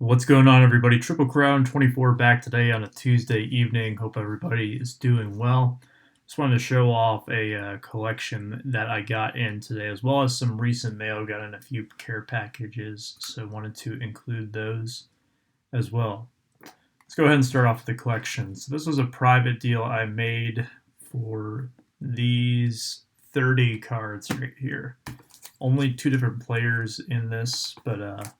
What's going on, everybody? Triple Crown 24 back today on a Tuesday evening. Hope everybody is doing well. Just wanted to show off a collection that I got in today, as well as some recent mail. Got in a few care packages, so wanted to include those as well. Let's go ahead and start off with the collection. So this was a private deal I made for these 30 cards right here. Only two different players in this, but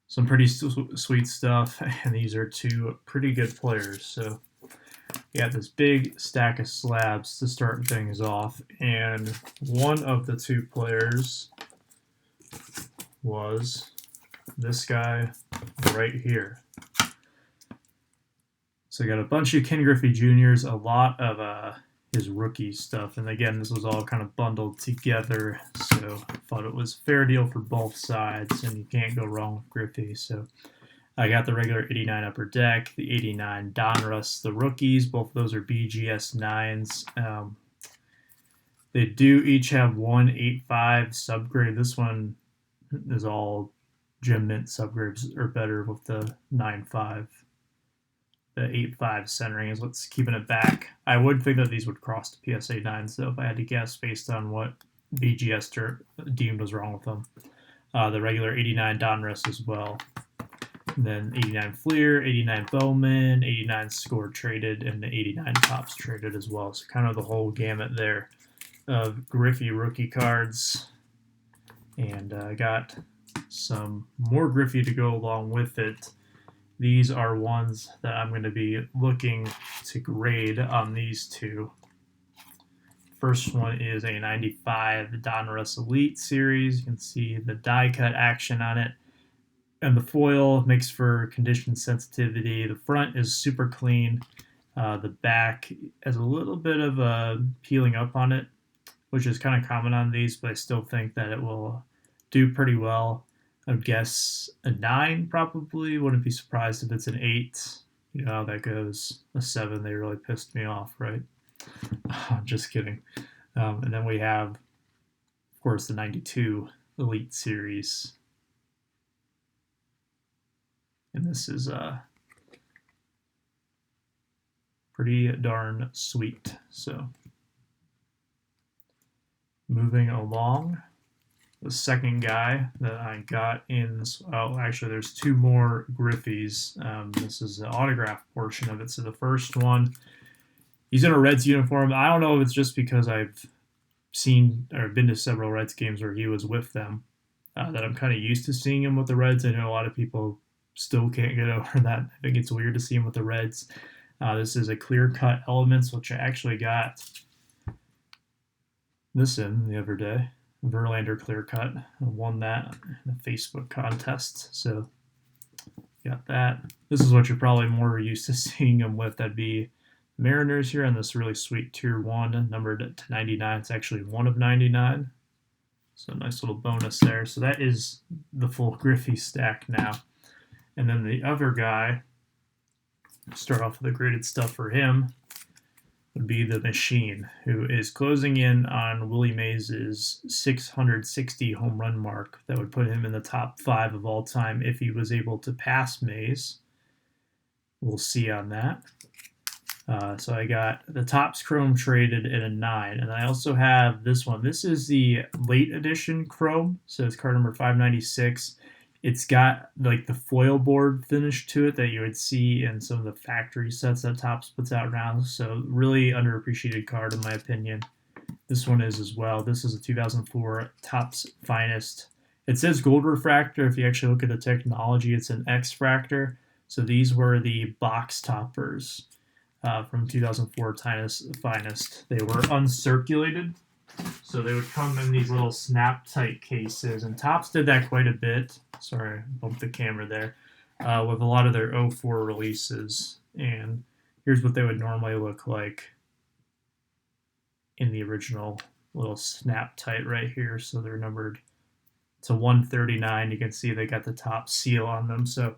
some pretty sweet stuff, and these are two pretty good players. So we got this big stack of slabs to start things off, and one of the two players was this guy right here. So I got a bunch of Ken Griffey Juniors, a lot of his rookie stuff, and again, this was all kind of bundled together, so I thought it was a fair deal for both sides, and you can't go wrong with Griffey. So I got the regular 89 upper deck, the 89 Donruss, the rookies. Both of those are BGS 9s. They do each have one 8.5 subgrade. This one is all Gem Mint subgrades or better with the 9.5. The 8.5 centering is what's keeping it back. I would think that these would cross to PSA 9s, though, if I had to guess based on what BGS deemed was wrong with them. The regular 89 Donruss as well. And then 89 Fleer, 89 Bowman, 89 Score traded, and the 89 Tops traded as well. So kind of the whole gamut there of Griffey rookie cards. And I got some more Griffey to go along with it. These are ones that I'm going to be looking to grade on these two. First one is a 95 Donruss Elite Series. You can see the die cut action on it. And the foil makes for condition sensitivity. The front is super clean. The back has a little bit of a peeling up on it, which is kind of common on these, but I still think that it will do pretty well. I would guess a 9 probably. Wouldn't be surprised if it's an 8. You know how that goes. A 7, they really pissed me off, right? Just kidding. And then we have, of course, the 92 Elite Series. And this is pretty darn sweet. So, moving along. The second guy that I got in, well, actually, there's two more Griffies. This is the autograph portion of it. So the first one, he's in a Reds uniform. I don't know if it's just because I've seen or been to several Reds games where he was with them that I'm kind of used to seeing him with the Reds. I know a lot of people still can't get over that. I think it's weird to see him with the Reds. This is a clear cut Elements, which I actually got this in the other day. Verlander clear cut. I won that in a Facebook contest. So got that. This is what you're probably more used to seeing them with. That'd be Mariners here on this really sweet tier 1, numbered to 99. It's actually 1 of 99. So nice little bonus there. So that is the full Griffey stack now. And then the other guy, start off with the graded stuff for him, would be the Machine, who is closing in on Willie Mays' 660 home run mark. That would put him in the top 5 of all time if he was able to pass Mays. We'll see on that. So I got the Topps Chrome traded at a 9, and I also have this one. This is the late edition Chrome, so it's card number 596. It's got like the foil board finish to it that you would see in some of the factory sets that Topps puts out now. So really underappreciated card in my opinion. This one is as well. This is a 2004 Topps Finest. It says gold refractor. If you actually look at the technology, it's an X-fractor. So these were the box toppers from 2004 Finest. They were uncirculated. So they would come in these little snap-tight cases, and Topps did that quite a bit. Sorry, I bumped the camera there. With a lot of their '04 releases. And here's what they would normally look like in the original little snap-tight right here. So they're numbered to 139. You can see they got the top seal on them. So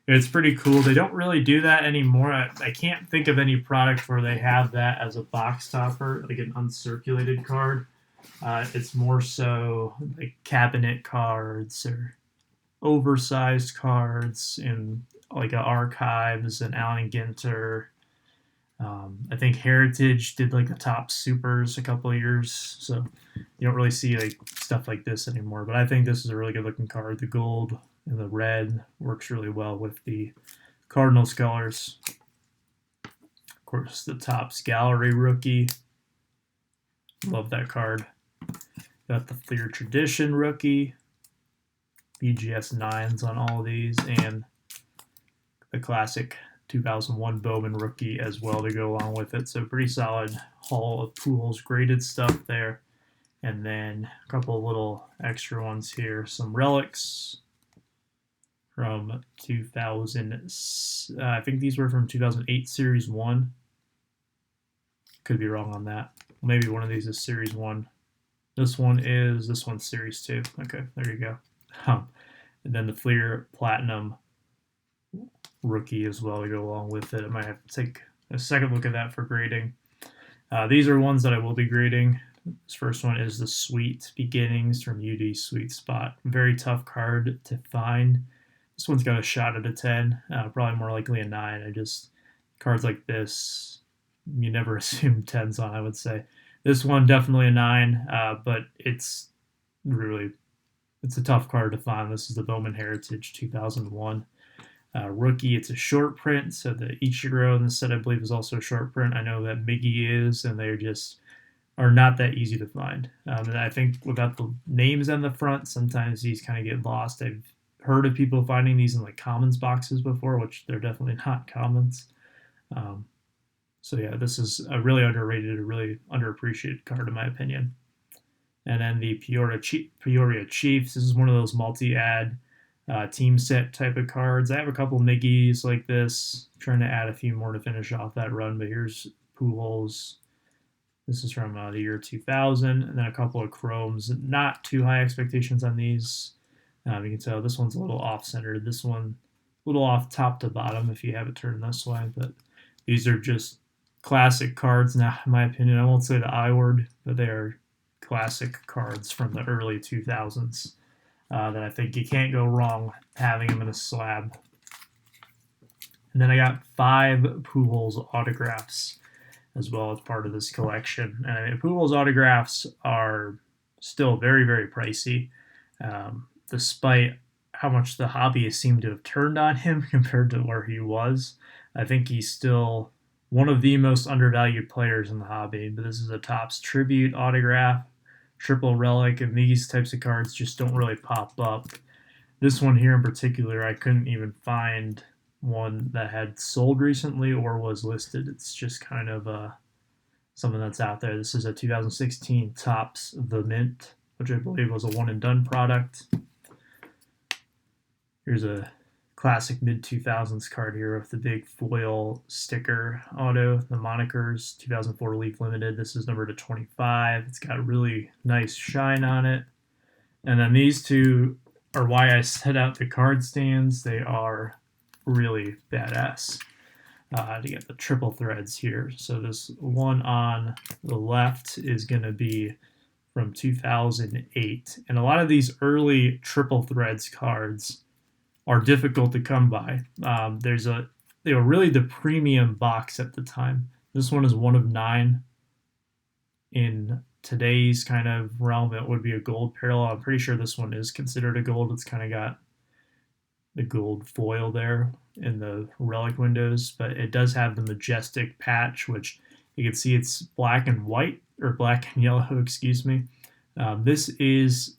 it's pretty cool. They don't really do that anymore. I can't think of any product where they have that as a box topper, like an uncirculated card. It's more so like cabinet cards or oversized cards in like archives and Allen Ginter. I think Heritage did like the top supers a couple of years, so you don't really see like stuff like this anymore. But I think this is a really good looking card. The gold and the red works really well with the Cardinals colors. Of course, the Topps Gallery rookie. Love that card. Got the Fleer Tradition rookie. BGS 9s on all of these, and the classic 2001 Bowman rookie as well to go along with it. So pretty solid haul of Pujols graded stuff there. And then a couple of little extra ones here. Some relics from 2000. I think these were from 2008 Series 1. Could be wrong on that. Maybe one of these is Series 1. This one's Series 2. Okay, there you go. And then the Fleer Platinum rookie as well to go along with it. I might have to take a second look at that for grading. These are ones that I will be grading. This first one is the Sweet Beginnings from UD Sweet Spot. Very tough card to find. This one's got a shot at a 10, probably more likely a 9. Cards like this, you never assume 10s on, I would say. This one, definitely a 9, but it's a tough card to find. This is the Bowman Heritage 2001. Rookie, it's a short print, so the Ichiro in the set, I believe, is also a short print. I know that Miggy is, and they just are not that easy to find. And I think without the names on the front, sometimes these kind of get lost. I've heard of people finding these in like commons boxes before, which they're definitely not commons. So yeah, this is a really underrated, a really underappreciated card in my opinion. And then the Peoria Chiefs. This is one of those multi-ad team set type of cards. I have a couple Miggies like this, trying to add a few more to finish off that run, but here's Pujols. This is from the year 2000, and then a couple of Chromes. Not too high expectations on these. You can tell this one's a little off-centered. This one a little off top to bottom if you have it turned this way, but these are just classic cards now, in my opinion. I won't say the I word, but they are classic cards from the early 2000s. That I think you can't go wrong having them in a slab. And then I got 5 Pujols autographs as well as part of this collection. And I mean, Pujols autographs are still very, very pricey, despite how much the hobbyists seem to have turned on him compared to where he was. I think he's still one of the most undervalued players in the hobby. But this is a Topps Tribute autograph. Triple relic, and these types of cards just don't really pop up. This one here in particular, I couldn't even find one that had sold recently or was listed. It's just kind of something that's out there. This is a 2016 Topps The Mint, which I believe was a one and done product. Here's a classic mid-2000s card here with the big foil sticker auto, the monikers, 2004 Leaf Limited. This is number 25. It's got really nice shine on it. And then these two are why I set out the card stands. They are really badass. To get the triple threads here. So this one on the left is going to be from 2008. And a lot of these early triple threads cards are difficult to come by. They were really the premium box at the time. This one is one of 9. In today's kind of realm, it would be a gold parallel. I'm pretty sure this one is considered a gold. It's kind of got the gold foil there in the relic windows, but it does have the majestic patch, which you can see it's black and white, or black and yellow, excuse me. This is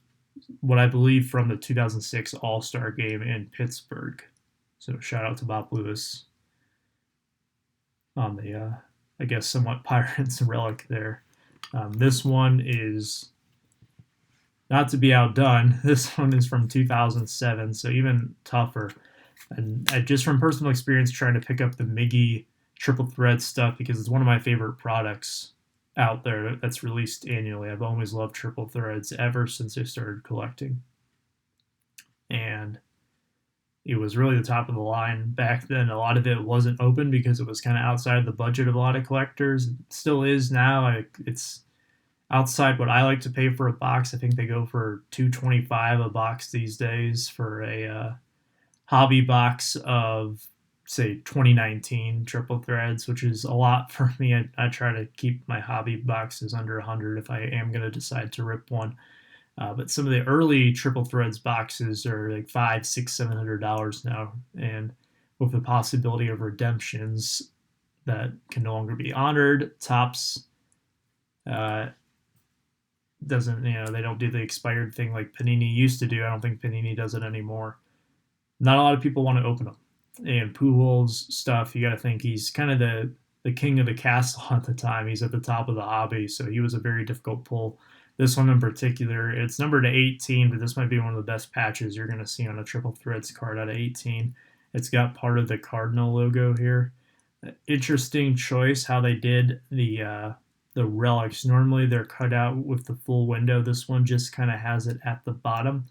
what I believe from the 2006 All-Star game in Pittsburgh. So shout out to Bob Lewis on the, I guess, somewhat Pirates relic there. This one is not to be outdone. This one is from 2007, so even tougher. And just from personal experience trying to pick up the Miggy triple thread stuff, because it's one of my favorite products out there that's released annually. I've always loved triple threads ever since I started collecting. And it was really the top of the line back then. A lot of it wasn't open because it was kind of outside the budget of a lot of collectors. It still is now. Outside what I like to pay for a box, I think they go for $2.25 a box these days for a hobby box of say 2019 triple threads, which is a lot for me. I try to keep my hobby boxes under 100 if I am going to decide to rip one. But some of the early triple threads boxes are like $500, $600, $700 now, and with the possibility of redemptions that can no longer be honored. Topps uh, doesn't, they don't do the expired thing like Panini used to do. I don't think Panini does it anymore. Not a lot of people want to open them. And Pujols stuff, you got to think he's kind of the king of the castle at the time. He's at the top of the hobby, so he was a very difficult pull. This one in particular, it's numbered to 18, but this might be one of the best patches you're going to see on a triple threads card out of 18. It's got part of the Cardinal logo here. Interesting choice how they did the relics. Normally they're cut out with the full window. This one just kind of has it at the bottom.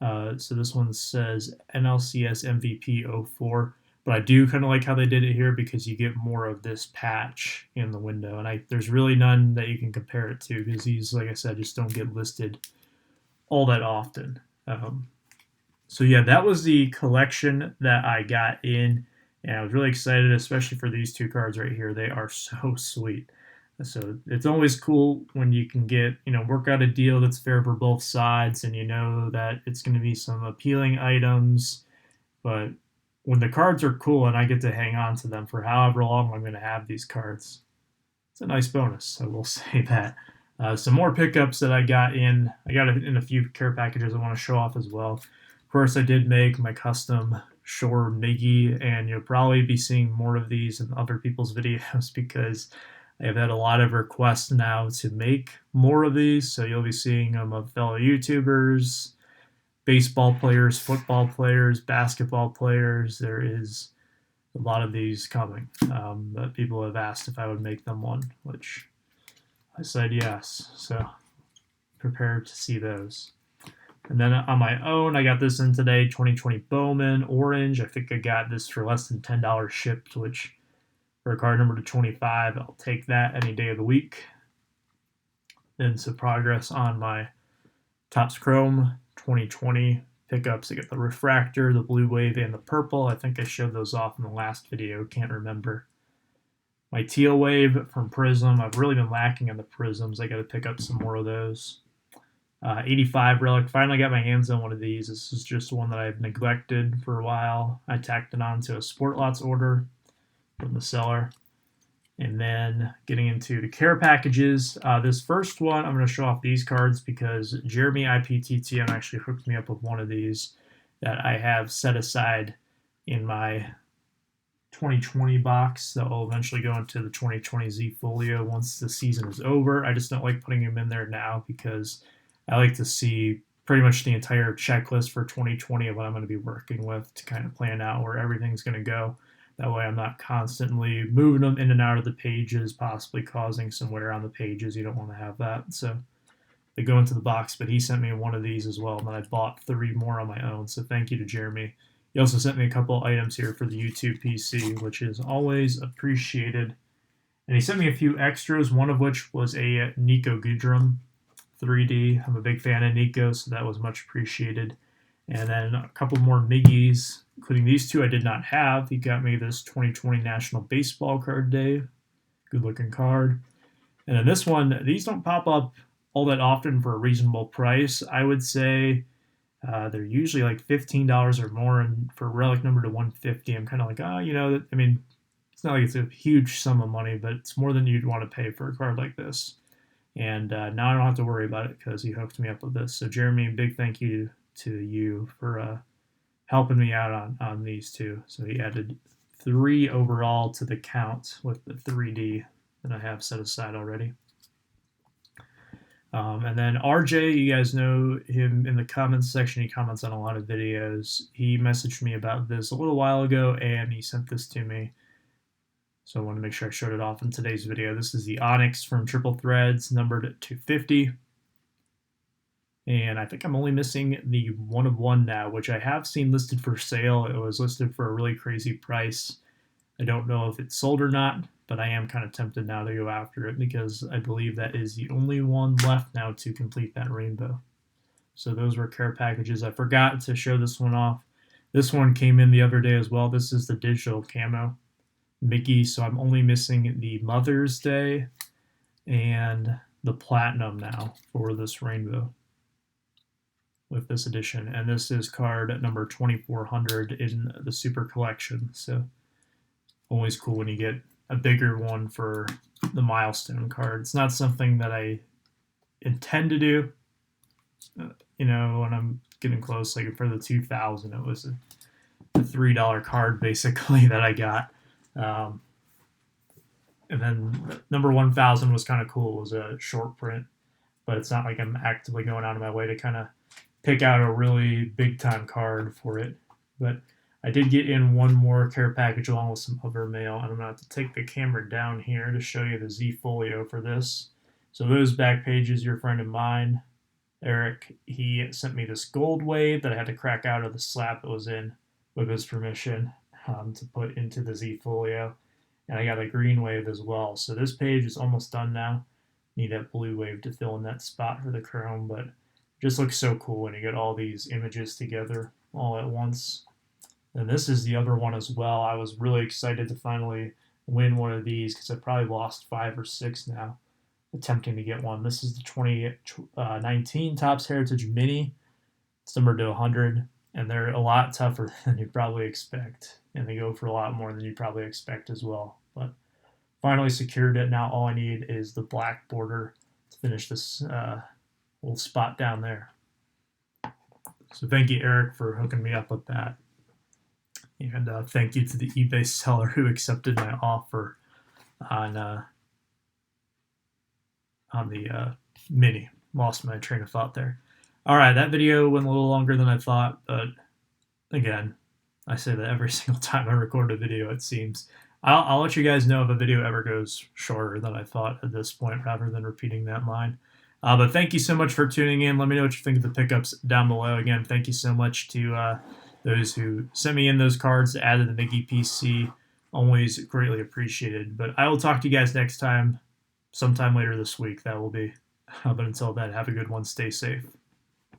So this one says NLCS MVP 04, but I do kind of like how they did it here because you get more of this patch in the window, and there's really none that you can compare it to because these, like I said, just don't get listed all that often. So yeah, that was the collection that I got in, and I was really excited, especially for these two cards right here. They are so sweet. So it's always cool when you can get, work out a deal that's fair for both sides and you know that it's going to be some appealing items. But when the cards are cool and I get to hang on to them for however long I'm going to have these cards, it's a nice bonus. I will say that. Some more pickups that I got in. I got it in a few care packages I want to show off as well. Of course, I did make my custom Shore Miggy, and you'll probably be seeing more of these in other people's videos because I've had a lot of requests now to make more of these, so you'll be seeing them of fellow YouTubers, baseball players, football players, basketball players. There is a lot of these coming that people have asked if I would make them one, which I said yes. So prepare to see those. And then on my own, I got this in today, 2020 Bowman Orange. I think I got this for less than $10 shipped, which for a card number to 25, I'll take that any day of the week. Then some progress on my Topps Chrome 2020 pickups. I got the Refractor, the Blue Wave, and the Purple. I think I showed those off in the last video. Can't remember. My Teal Wave from Prism. I've really been lacking on the Prisms. I got to pick up some more of those. 85 Relic. Finally got my hands on one of these. This is just one that I've neglected for a while. I tacked it onto a Sport Lots order from the seller. And then getting into the care packages. This first one, I'm going to show off these cards because Jeremy IPTTM actually hooked me up with one of these that I have set aside in my 2020 box that will eventually go into the 2020 Z Folio once the season is over. I just don't like putting them in there now because I like to see pretty much the entire checklist for 2020 of what I'm going to be working with to kind of plan out where everything's going to go. That way I'm not constantly moving them in and out of the pages, possibly causing some wear on the pages. You don't want to have that. So they go into the box, but he sent me one of these as well, and then I bought 3 more on my own. So thank you to Jeremy. He also sent me a couple items here for the YouTube PC, which is always appreciated. And he sent me a few extras, one of which was a Nico Goodrum 3D. I'm a big fan of Nico, so that was much appreciated. And then a couple more Miggies, including these two I did not have. He got me this 2020 National Baseball Card Day. Good looking card. And then this one, these don't pop up all that often for a reasonable price. I would say they're usually like $15 or more, and for relic number to 150, I'm kind of like, it's not like it's a huge sum of money, but it's more than you'd want to pay for a card like this. And now I don't have to worry about it because he hooked me up with this. So Jeremy, big thank you to you for helping me out on these two. So he added 3 overall to the count with the 3D that I have set aside already. And then RJ, you guys know him in the comments section. He comments on a lot of videos. He messaged me about this a little while ago, and he sent this to me. So I want to make sure I showed it off in today's video. This is the Onyx from Triple Threads, numbered at 250. And I think I'm only missing the 1 of 1 now, which I have seen listed for sale. It was listed for a really crazy price. I don't know if it's sold or not. but I am kind of tempted now to go after it because I believe that is the only one left now to complete that rainbow. So those were care packages. I forgot to show this one off. This one came in the other day as well. This is the digital camo Mickey, so I'm only missing the Mother's Day and the Platinum now for this rainbow with this edition. And this is card number 2400 in the Super Collection. So always cool when you get a bigger one for the milestone card. It's not something that I intend to do. When I'm getting close, like for the 2000, it was a $3 card basically that I got. And then number 1000 was kind of cool. It was a short print, but it's not like I'm actively going out of my way to kind of pick out a really big time card for it. But I did get in one more care package along with some other mail, and I'm going to have to take the camera down here to show you the Z Folio for this. So those back pages, your friend of mine, Eric, he sent me this gold wave that I had to crack out of the slap it was in with his permission to put into the Z Folio. And I got a green wave as well. So this page is almost done now. Need that blue wave to fill in that spot for the chrome, but it just looks so cool when you get all these images together all at once. And this is the other one as well. I was really excited to finally win one of these because I probably lost 5 or 6 now attempting to get one. This is the 2019 Topps Heritage Mini. It's numbered to 100, and they're a lot tougher than you probably expect. And they go for a lot more than you probably expect as well. But finally secured it. Now all I need is the black border to finish this little spot down there. So thank you, Eric, for hooking me up with that. And thank you to the eBay seller who accepted my offer on the Mini. Lost my train of thought there. All right, that video went a little longer than I thought, but again, I say that every single time I record a video, it seems. I'll let you guys know if a video ever goes shorter than I thought at this point, rather than repeating that line. But thank you so much for tuning in. Let me know what you think of the pickups down below. Again, thank you so much to those who sent me in those cards to add to the Mickey PC. Always greatly appreciated. But I will talk to you guys next time, sometime later this week. That will be. But until then, have a good one. Stay safe.